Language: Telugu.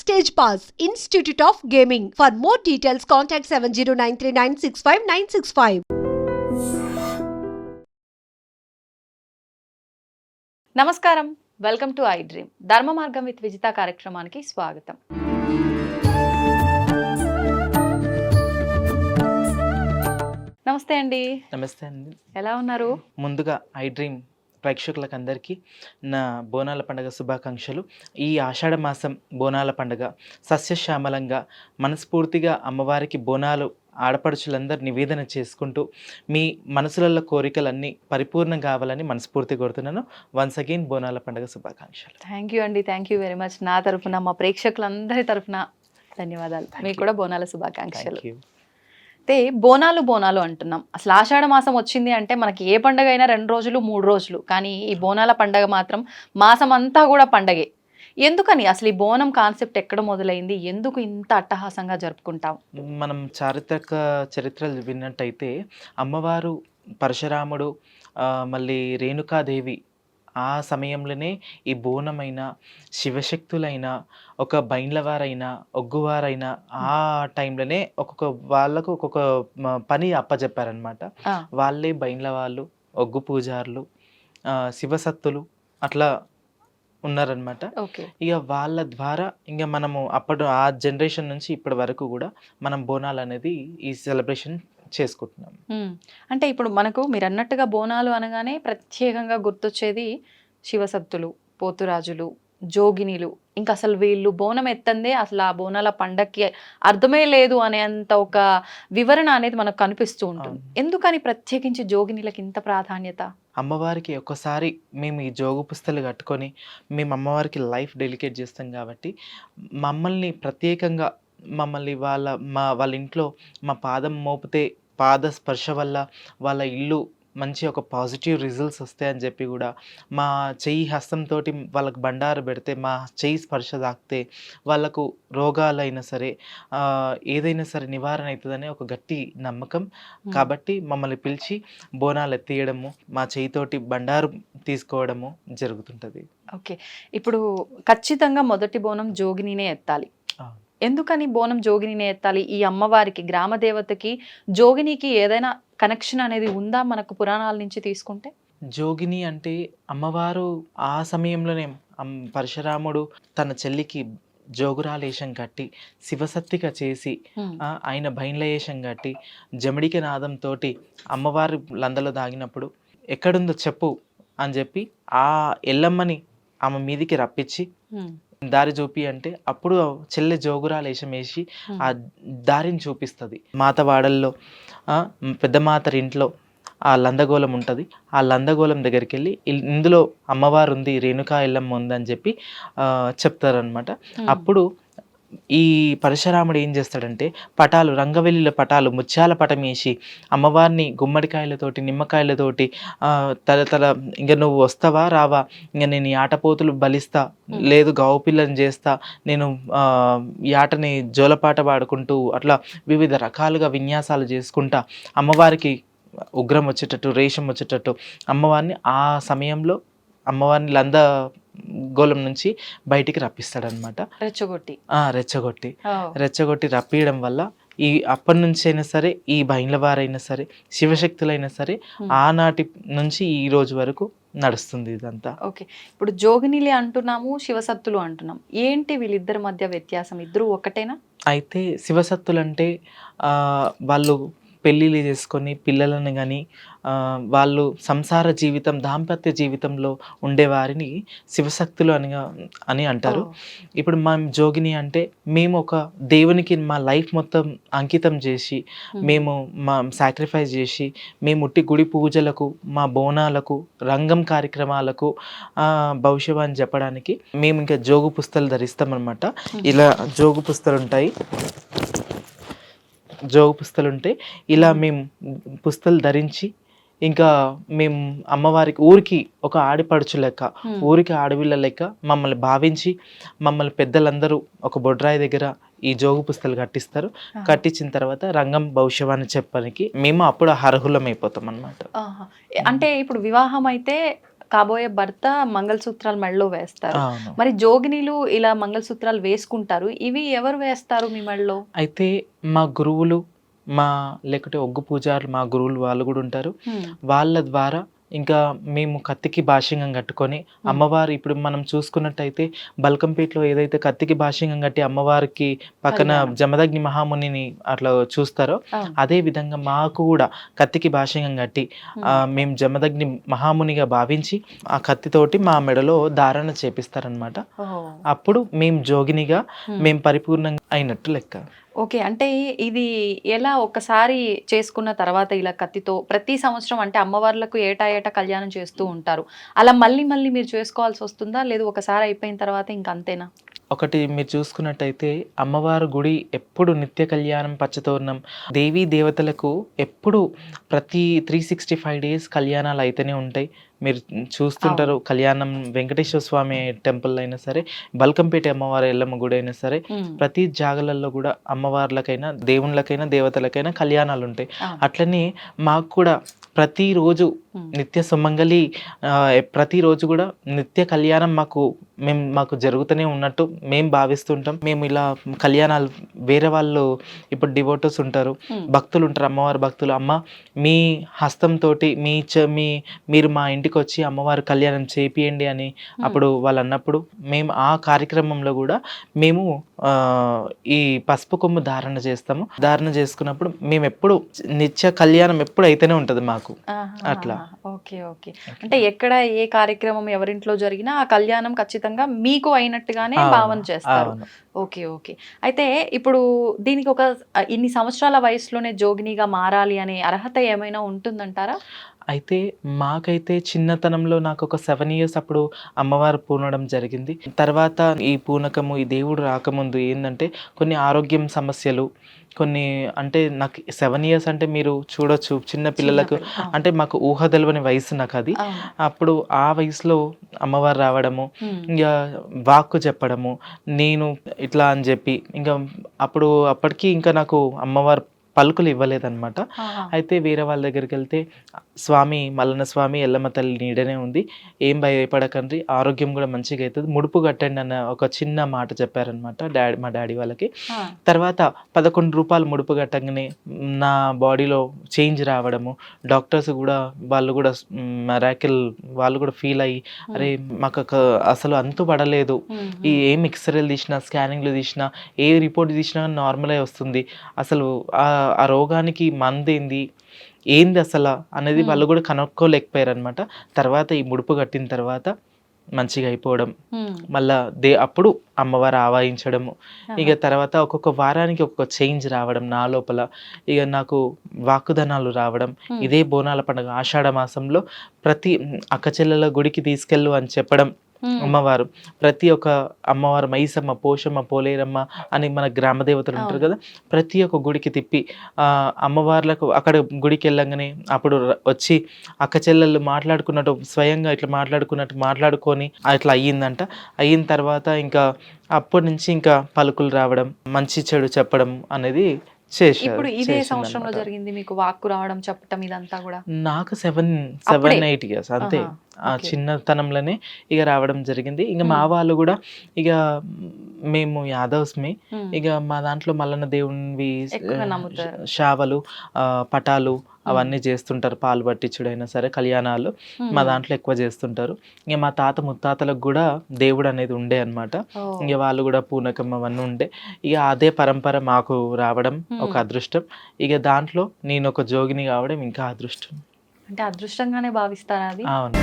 Stage Pass, Institute of Gaming. For more details, contact 7093965965965. నమస్కారం, వెల్కమ్ టు ఐ డ్రీమ్. ధర్మ మార్గం విత్ విజిత కార్యక్రమానికి స్వాగతం. నమస్తే అండి. నమస్తే అండి. ఎలా ఉన్నారు? ముందుగా ఐ డ్రీమ్ ప్రేక్షకులకు అందరికీ నా బోనాల పండుగ శుభాకాంక్షలు. ఈ ఆషాఢ మాసం బోనాల పండుగ సస్యశ్యామలంగా మనస్ఫూర్తిగా అమ్మవారికి బోనాలు ఆడపడుచులందరూ నివేదన చేసుకుంటూ మీ మనసులలో కోరికలన్నీ పరిపూర్ణం కావాలని మనస్ఫూర్తి కోరుతున్నాను. వన్స్ అగైన్ బోనాల పండుగ శుభాకాంక్షలు. థ్యాంక్ యూ అండి, థ్యాంక్ యూ వెరీ మచ్. నా తరఫున, మా ప్రేక్షకులందరి తరఫున ధన్యవాదాలు. మీకు కూడా బోనాల శుభాకాంక్షలు. అయితే బోనాలు అంటున్నాం. అసలు ఆషాఢ మాసం వచ్చింది అంటే మనకి ఏ పండుగ అయినా 2 రోజులు 3 రోజులు, కానీ ఈ బోనాల పండుగ మాత్రం మాసం అంతా కూడా పండగే. ఎందుకని అసలు ఈ బోనం కాన్సెప్ట్ ఎక్కడ మొదలైంది? ఎందుకు ఇంత అట్టహాసంగా జరుపుకుంటాం? మనం చారిత్రక చరిత్రలు విన్నట్టయితే అమ్మవారు పరశురాముడు మళ్ళీ రేణుకాదేవి ఆ సమయంలోనే ఈ బోనమైన శివశక్తులైన ఒక బైండ్లవారైనా ఒగ్గువారైనా ఆ టైంలోనే ఒక్కొక్క వాళ్ళకు ఒక్కొక్క పని అప్పచెప్పారనమాట. వాళ్ళే బైండ్ల వాళ్ళు, ఒగ్గు పూజారులు, శివసత్తులు అట్లా ఉన్నారనమాట. ఇక వాళ్ళ ద్వారా ఇంకా మనము అప్పుడు ఆ జనరేషన్ నుంచి ఇప్పటి వరకు కూడా మనం బోనాలు అనేది ఈ సెలబ్రేషన్ చేసుకుంటున్నాం. అంటే ఇప్పుడు మనకు మీరు అన్నట్టుగా బోనాలు అనగానే ప్రత్యేకంగా గుర్తొచ్చేది శివసత్తులు, పోతురాజులు, జోగినీలు. ఇంకా అసలు వీళ్ళు బోనం ఎత్తందే అసలు ఆ బోనాల పండక్కి అర్థమే లేదు అనేంత ఒక వివరణ అనేది మనకు కనిపిస్తూ ఉంటుంది. ఎందుకని ప్రత్యేకించి జోగినీలకు ఇంత ప్రాధాన్యత? అమ్మవారికి ఒక్కసారి మేము ఈ జోగు పుస్తలు కట్టుకొని మేము అమ్మవారికి లైఫ్ డెలికేట్ చేస్తాం కాబట్టి మమ్మల్ని ప్రత్యేకంగా వాళ్ళ ఇంట్లో మా పాదం మోపితే పాద స్పర్శ వల్ల వాళ్ళ ఇల్లు మంచి ఒక పాజిటివ్ రిజల్ట్స్ వస్తాయని చెప్పి కూడా మా చెయ్యి హస్తంతో వాళ్ళకి బండారు పెడితే మా చెయ్యి స్పర్శ తాకితే వాళ్ళకు రోగాలైనా సరే ఏదైనా సరే నివారణ అవుతుందనే ఒక గట్టి నమ్మకం. కాబట్టి మమ్మల్ని పిలిచి బోనాలు ఎత్తేయడము, మా చెయ్యితోటి బండారు తీసుకోవడము జరుగుతుంటుంది. ఓకే, ఇప్పుడు ఖచ్చితంగా మొదటి బోనం జోగినినే ఎత్తాలి. ఎందుకని బోనం జోగినినే ఎత్తాలి? ఈ అమ్మవారికి, గ్రామ దేవతకి, జోగినికి ఏదైనా కనెక్షన్ అనేది ఉందా మనకు పురాణాల నుంచి తీసుకుంటే? జోగిని అంటే అమ్మవారు ఆ సమయంలోనే పరశురాముడు తన చెల్లికి జోగురాలేశం కట్టి శివసత్తిగా చేసి ఆయన బైన్లయేషం కట్టి జమడిక నాదంతో అమ్మవారి లందలో దాగినప్పుడు ఎక్కడుందో చెప్పు అని చెప్పి ఆ ఎల్లమ్మని ఆమె మీదికి రప్పించి దారి చూపి అంటే అప్పుడు చెల్లె జోగురాలేశం వేసి ఆ దారిని చూపిస్తుంది. మాతవాడల్లో పెద్దమాతరి ఇంట్లో ఆ లందగోళం ఉంటుంది. ఆ లందగోళం దగ్గరికి వెళ్ళి ఇందులో అమ్మవారు ఉంది, రేణుకా ఎల్లమ్మ ఉంది అని చెప్పి చెప్తారనమాట. అప్పుడు ఈ పరశురాముడు ఏం చేస్తాడంటే పటాలు, రంగవెల్లిల పటాలు, ముత్యాల పటం వేసి అమ్మవారిని గుమ్మడికాయలతోటి నిమ్మకాయలతోటి తల ఇంకా నువ్వు వస్తావా రావా, ఇంకా నేను ఈ ఆటపోతులు బలిస్తా, లేదు గావు పిల్లని చేస్తా, నేను ఈ ఆటని జోలపాట పాడుకుంటూ అట్లా వివిధ రకాలుగా విన్యాసాలు చేసుకుంటా అమ్మవారికి ఉగ్రం వచ్చేటట్టు, రేషం వచ్చేటట్టు అమ్మవారిని ఆ సమయంలో అమ్మవారిని లంద గోళం నుంచి బయటికి రప్పిస్తాడనమాట. రెచ్చగొట్టి రప్పియడం వల్ల ఈ అప్పటి నుంచి అయినా సరే ఈ బైండ్లవారైనా సరే శివశక్తులైనా సరే ఆనాటి నుంచి ఈ రోజు వరకు నడుస్తుంది ఇదంతా. ఓకే, ఇప్పుడు జోగినిలే అంటున్నాము, శివసత్తులు అంటున్నాం. ఏంటి వీళ్ళిద్దరి మధ్య వ్యత్యాసం? ఇద్దరు ఒకటేనా? అయితే శివసత్తులు అంటే వాళ్ళు పెళ్ళిళ్ళు చేసుకొని పిల్లలను కానీ వాళ్ళు సంసార జీవితం, దాంపత్య జీవితంలో ఉండేవారిని శివశక్తులు అని అంటారు. ఇప్పుడు మేము జోగిని అంటే మేము ఒక దేవునికి మా లైఫ్ మొత్తం అంకితం చేసి మేము మా సాక్రిఫైస్ చేసి మేము ఉట్టి గుడి పూజలకు, మా బోనాలకు, రంగం కార్యక్రమాలకు భవిష్యవాణి చెప్పడానికి మేము ఇంకా జోగు పుస్తలు ధరిస్తామన్నమాట. ఇలా జోగు పుస్తలు ఉంటాయి, జోగు పుస్తలు ఉంటే ఇలా మేము పుస్తలు ధరించి ఇంకా మేము అమ్మవారికి ఊరికి ఒక ఆడిపడుచు లెక్క, ఊరికి ఆడవిళ్ళ లెక్క మమ్మల్ని భావించి మమ్మల్ని పెద్దలందరూ ఒక బొడ్రాయి దగ్గర ఈ జోగు పుస్తలు కట్టిస్తారు. కట్టించిన తర్వాత రంగం భవిష్యవాణి చెప్పడానికి మేము అప్పుడు అర్హులం అయిపోతాం అన్నమాట. అంటే ఇప్పుడు వివాహం అయితే కాబోయే భర్త మంగళసూత్రాలు మెడలో వేస్తారు. అవును. మరి జోగినీలు ఇలా మంగళసూత్రాలు వేసుకుంటారు. ఇవి ఎవరు వేస్తారు మీ మెడలో? అయితే మా గురువులు, లేకుంటే ఒగ్గు పూజారులు, మా గురువులు వాళ్ళు కూడా ఉంటారు. వాళ్ళ ద్వారా ఇంకా మేము కత్తికి భాష్యంగం కట్టుకొని అమ్మవారు, ఇప్పుడు మనం చూసుకున్నట్టయితే బల్కంపేటలో ఏదైతే కత్తికి భాష్యంగం కట్టి అమ్మవారికి పక్కన జమదగ్ని మహామునిని అట్లా చూస్తారో అదే విధంగా మాకు కూడా కత్తికి భాష్యంగం కట్టి మేము జమదగ్ని మహామునిగా భావించి ఆ కత్తితోటి మా మెడలో ధారణ చేపిస్తారనమాట. అప్పుడు మేము జోగినిగా మేము పరిపూర్ణంగా అయినట్టు లెక్క. ఓకే. అంటే ఇది ఎలా ఒక్కసారి చేసుకున్న తర్వాత ఇలా కత్తితో ప్రతి సంవత్సరం అంటే అమ్మవార్లకు ఏటా కళ్యాణం చేస్తూ ఉంటారు. అలా మళ్ళీ మళ్ళీ మీరు చేసుకోవాల్సి వస్తుందా? లేదు ఒకసారి అయిపోయిన తర్వాత ఇంక అంతేనా? ఒకటి మీరు చూసుకున్నట్టయితే అమ్మవారి గుడి ఎప్పుడు నిత్య కళ్యాణం, పచ్చతోరణం, దేవీ దేవతలకు ఎప్పుడు ప్రతి 365 డేస్ కళ్యాణాలు అయితేనే ఉంటాయి. మీరు చూస్తుంటారు. కళ్యాణం వెంకటేశ్వర స్వామి టెంపుల్ అయినా సరే, బల్కంపేట అమ్మవారి ఎల్లమ్మ గుడి అయినా సరే, ప్రతి జాగలలో కూడా అమ్మవార్లకైనా దేవుళ్ళకైనా దేవతలకైనా కళ్యాణాలు ఉంటాయి. అట్లనే మాకు కూడా ప్రతిరోజు నిత్య సుమంగళి, ప్రతిరోజు కూడా నిత్య కళ్యాణం మాకు జరుగుతూనే ఉన్నట్టు మేము భావిస్తుంటాం. మేము ఇలా కళ్యాణాలు వేరే వాళ్ళు, ఇప్పుడు డివోటర్స్ ఉంటారు, భక్తులు ఉంటారు, అమ్మవారి భక్తులు, అమ్మ మీ హస్తంతో మీరు మా ఇంటికి వచ్చి అమ్మవారి కళ్యాణం చేపియండి అని అప్పుడు వాళ్ళు అన్నప్పుడు మేము ఆ కార్యక్రమంలో కూడా మేము ఈ పసుపు కొమ్ము ధారణ చేస్తాము. ధారణ చేసుకున్నప్పుడు మేము ఎప్పుడు నిత్య కళ్యాణం ఎప్పుడు అయితేనే ఉంటుంది మాకు. అట్లా. ఓకే. ఓకే. అంటే ఎక్కడ ఏ కార్యక్రమం ఎవరింట్లో జరిగినా ఆ కళ్యాణం ఖచ్చితంగా మీకు అయినట్టుగానే భావన చేస్తారు. ఓకే. ఓకే. అయితే ఇప్పుడు దీనికి ఇన్ని సంవత్సరాల వయసులోనే జోగినిగా మారాలి అనే అర్హత ఏమైనా ఉంటుందంటారా? అయితే మాకైతే చిన్నతనంలో నాకు ఒక 7 years అప్పుడు అమ్మవారు పూనడం జరిగింది. తర్వాత ఈ పూనకము, ఈ దేవుడు రాకముందు ఏంటంటే కొన్ని ఆరోగ్యం సమస్యలు, కొన్ని అంటే నాకు 7 years అంటే మీరు చూడొచ్చు చిన్న పిల్లలకు, అంటే మాకు ఊహ తెలియని వయసు నాకు అది. అప్పుడు ఆ వయసులో అమ్మవారు రావడము, ఇంకా వాక్కు చెప్పడము, నేను ఇట్లా అని చెప్పి ఇంకా అప్పటికి ఇంకా నాకు అమ్మవారు పలుకులు ఇవ్వలేదన్నమాట. అయితే వేరే వాళ్ళ దగ్గరికి వెళ్తే స్వామి మల్లన్న స్వామి ఎల్లమ్మ తల్లి నీడనే ఉంది, ఏం భయపడకండి, ఆరోగ్యం కూడా మంచిగా అవుతుంది, ముడుపు కట్టండి అన్న ఒక చిన్న మాట చెప్పారనమాట మా డాడీ వాళ్ళకి. తర్వాత 11 రూపాయలు ముడుపు కట్టగానే నా బాడీలో చేంజ్ రావడము, డాక్టర్స్ కూడా వాళ్ళు కూడా మిరాకిల్ వాళ్ళు కూడా ఫీల్ అయ్యి, అరే మాకు అసలు అంతు పడలేదు, ఏం ఎక్స్రేలు తీసినా స్కానింగ్లు తీసినా ఏ రిపోర్ట్ తీసినా నార్మలే వస్తుంది, అసలు ఆ రోగానికి మందేంది ఏంది అసలు అనేది వాళ్ళు కూడా కనుక్కోలేకపోయారు అనమాట. తర్వాత ఈ ముడుపు కట్టిన తర్వాత మంచిగా అయిపోవడం, మళ్ళా అప్పుడు అమ్మవారు ఆవాహించడము, ఇక తర్వాత ఒక్కొక్క వారానికి ఒక్కొక్క చేంజ్ రావడం నా లోపల, ఇక నాకు వాక్కుధనాలు రావడం. ఇదే బోనాల పండుగ ఆషాఢ మాసంలో ప్రతి అక్క చెల్లెల గుడికి తీసుకెళ్ళు అని చెప్పడం అమ్మవారు, ప్రతి ఒక్క అమ్మవారు మైసమ్మ, పోషమ్మ, పోలేరమ్మ అని మన గ్రామ దేవతలు ఉంటారు కదా, ప్రతి ఒక్క గుడికి తిప్పి అమ్మవార్లకు అక్కడ గుడికి వెళ్ళంగానే అప్పుడు వచ్చి అక్క చెల్లెళ్ళు మాట్లాడుకున్నట్టు స్వయంగా ఇట్లా మాట్లాడుకొని అట్లా అయ్యిందంట. అయిన తర్వాత ఇంకా అప్పటి నుంచి ఇంకా పలుకులు రావడం, మంచి చెడు చెప్పడం అనేది ఇప్పుడు ఇదే సంవత్సరంలో జరిగింది మీకు వాక్కు రావడం, చెప్పటం ఇదంతా కూడా? నాకు 7-8 years అంతే. ఆ చిన్నతనంలోనే ఇక రావడం జరిగింది. ఇక మా వాళ్ళు కూడా ఇక మేము యాదవ్స్మి, ఇక మా దాంట్లో మల్లన్న దేవునివి శావలు, పటాలు అవన్నీ చేస్తుంటారు, పాలు పట్టించుడైనా సరే కళ్యాణాలు మా దాంట్లో ఎక్కువ చేస్తుంటారు. ఇక మా తాత ముత్తాతలకు కూడా దేవుడు అనేది ఉండే అనమాట. ఇక వాళ్ళు కూడా పూనకం అవన్నీ ఉండే, ఇక అదే పరంపర మాకు రావడం ఒక అదృష్టం. ఇక దాంట్లో నేను ఒక జోగిని కావడం ఇంకా అదృష్టం. అంటే అదృష్టంగానే భావిస్తారా అది? అవును.